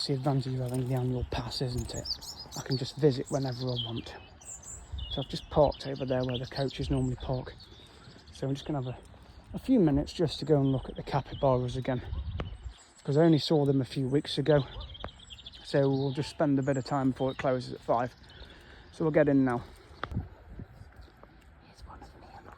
the advantage of having the annual pass, isn't it? I can just visit whenever I want. So I've just parked over there where the coaches normally park. So I'm just going to have a few minutes just to go and look at the capybaras again, because I only saw them a few weeks ago. So we'll just spend a bit of time before it closes at 5. So we'll get in now. Here's one of them here, look.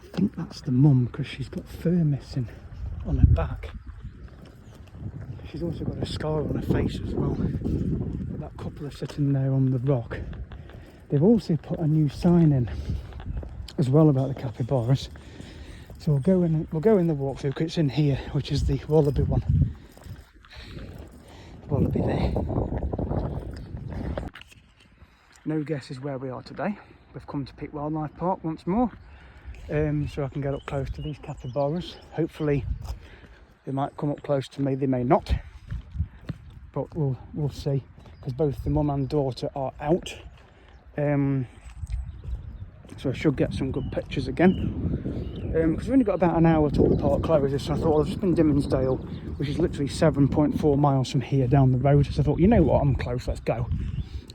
I think that's the mum, because she's got fur missing on her back. She's also got a scar on her face as well. That couple are sitting there on the rock. They've also put a new sign in as well about the capybaras. So we'll go in the walkthrough, because it's in here, which is the wallaby one. Wallaby there. No guesses where we are today. We've come to Peak Wildlife Park once more, so I can get up close to these capybaras. Hopefully they might come up close to me, they may not, but we'll see, because both the mum and daughter are out, so I should get some good pictures again, because we've only got about an hour till the park closes. So I thought, I've just been Dimmingsdale, which is literally 7.4 miles from here down the road, so I thought, you know what, I'm close, let's go.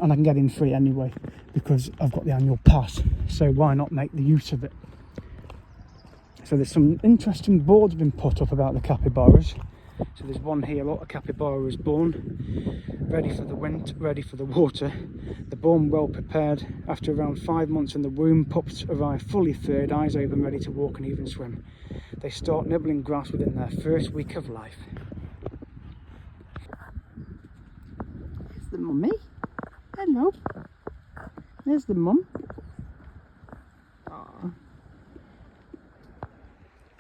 And I can get in free anyway, because I've got the annual pass, so why not make the use of it. So there's some interesting boards been put up about the capybaras. So there's one here, a capybara is born, ready for the wind, ready for the water. They're born well prepared. After around 5 months in the womb, pups arrive fully furred, eyes open, ready to walk and even swim. They start nibbling grass within their first week of life. There's the mummy. Hello. There's the mum. Aww.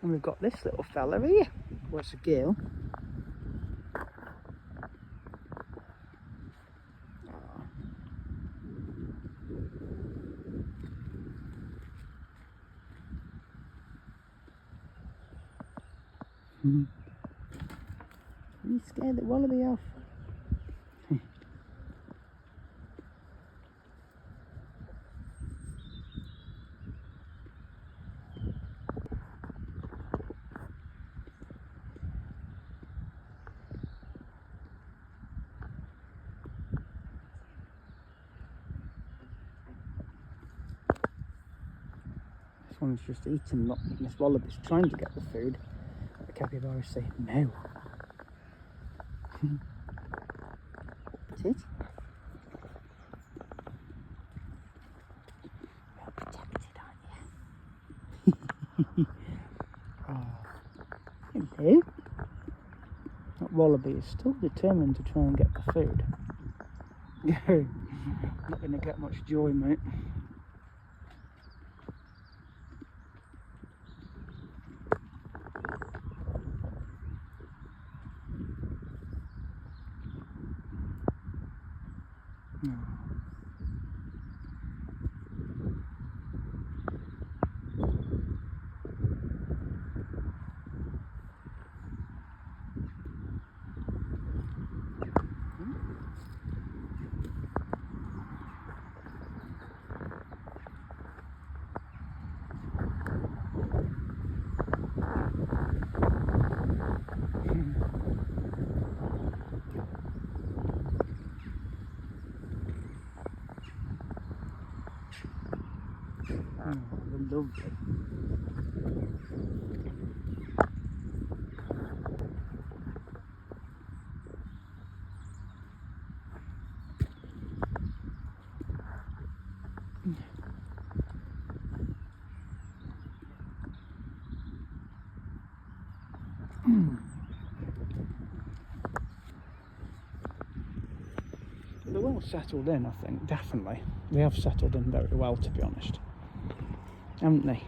And we've got this little fella here. What's a girl? You scared the wallaby off? This one's just eating, not this wallaby's trying to get the food. The capybaras say no. Sit. You're protected, aren't you? Oh. Hello. That wallaby is still determined to try and get the food. Not going to get much joy, mate. Oh, they're lovely. They're well settled in, I think, definitely. They have settled in very well, to be honest, haven't they?